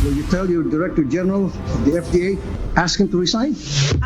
Will you tell your Director General of the FDA, ask him to resign?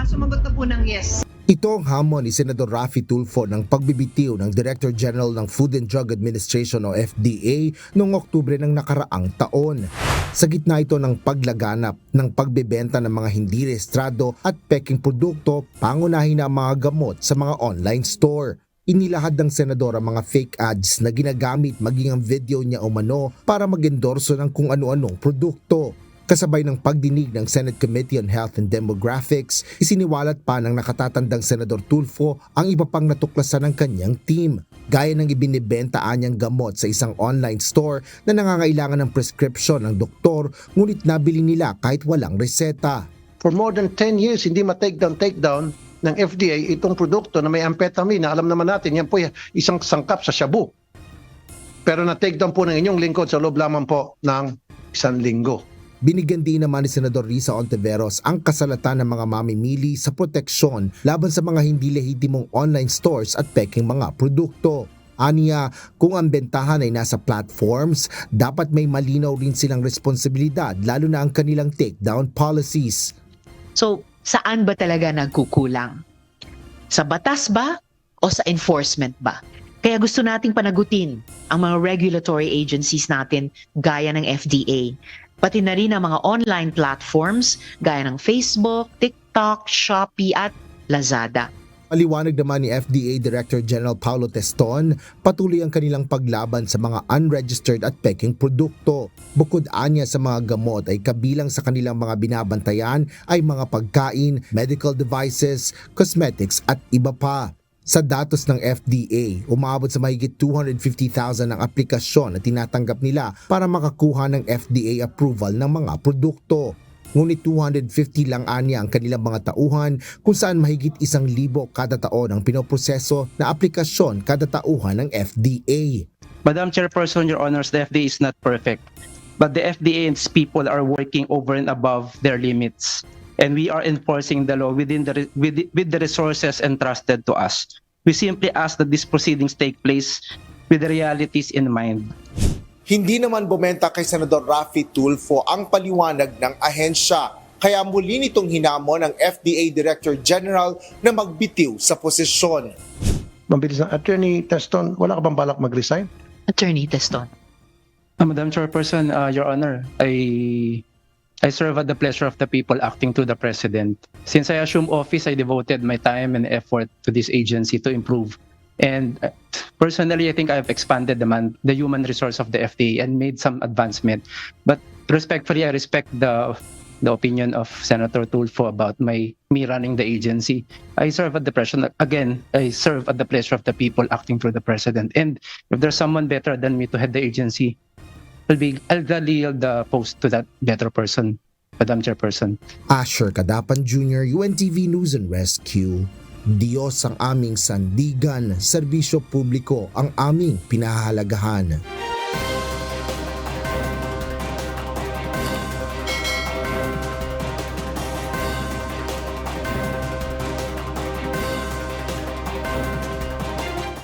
Sumagot na po ng yes. Ito ang hamon ni Senador Raffy Tulfo ng pagbibitiw ng Director General ng Food and Drug Administration o FDA noong Oktubre ng nakaraang taon. Sa gitna ito ng paglaganap ng pagbebenta ng mga hindi rehistrado at peking produkto, pangunahin na ang mga gamot sa mga online store. Inilahad ng senador ang mga fake ads na ginagamit maging ang video niya umano para mag-endorso ng kung ano-anong produkto. Kasabay ng pagdinig ng Senate Committee on Health and Demographics, isiniwalat pa ng nakatatandang Senador Tulfo ang iba pang natuklasan ng kanyang team, gaya ng ibinibenta anyang gamot sa isang online store na nangangailangan ng prescription ng doktor ngunit nabili nila kahit walang reseta. For more than 10 years, hindi ma-takedown ng FDA itong produkto na may amphetamine na alam naman natin, yan po isang sangkap sa shabu. Pero na-takedown po ng inyong lingkod sa loob lamang po ng 1 linggo. Binigyan din naman ni Senador Risa Ontiveros ang kasalatan ng mga mamimili sa proteksyon laban sa mga hindi lehitimong online stores at peking mga produkto. Aniya, kung ang bentahan ay nasa platforms, dapat may malinaw rin silang responsibilidad lalo na ang kanilang takedown policies. So, saan ba talaga nagkukulang? Sa batas ba o sa enforcement ba? Kaya gusto nating panagutin ang mga regulatory agencies natin gaya ng FDA. Pati na rin ang mga online platforms gaya ng Facebook, TikTok, Shopee at Lazada. Paliwanag naman ni FDA Director General Paulo Teston, patuloy ang kanilang paglaban sa mga unregistered at peking produkto. Bukod anya sa mga gamot ay kabilang sa kanilang mga binabantayan ay mga pagkain, medical devices, cosmetics at iba pa. Sa datos ng FDA, umabot sa mahigit 250,000 ang aplikasyon na tinatanggap nila para makakuha ng FDA approval ng mga produkto. Ngunit 250 lang anya ang kanilang mga tauhan kung saan mahigit 1,000 kada taon ang pinoproseso na aplikasyon kada tauhan ng FDA. Madam Chairperson, Your Honors, the FDA is not perfect, but the FDA and its people are working over and above their limits. And we are enforcing the law with the resources entrusted to us. We simply ask that these proceedings take place with the realities in mind. Hindi naman bumenta kay Senador Raffy Tulfo ang paliwanag ng ahensya, kaya muli nitong hinamon ang FDA Director General na magbitiw sa posisyon. Mabilis na, Attorney Teston, wala ka bang balak mag-resign? Attorney Teston. Madam Chairperson, Your Honor, I serve at the pleasure of the people acting to the President. Since I assumed office, I devoted my time and effort to this agency to improve. And personally, I think I've expanded the human resource of the FDA and made some advancement. But respectfully, I respect the opinion of Senator Tulfo about me running the agency. I serve at the pleasure of the people acting through the President. And if there's someone better than me to head the agency, I'll gladly yield the post to that better person, Madam Chairperson. Asher Kadapan Jr., UNTV News and Rescue. Diyos ang aming sandigan, serbisyo publiko ang aming pinahahalagahan.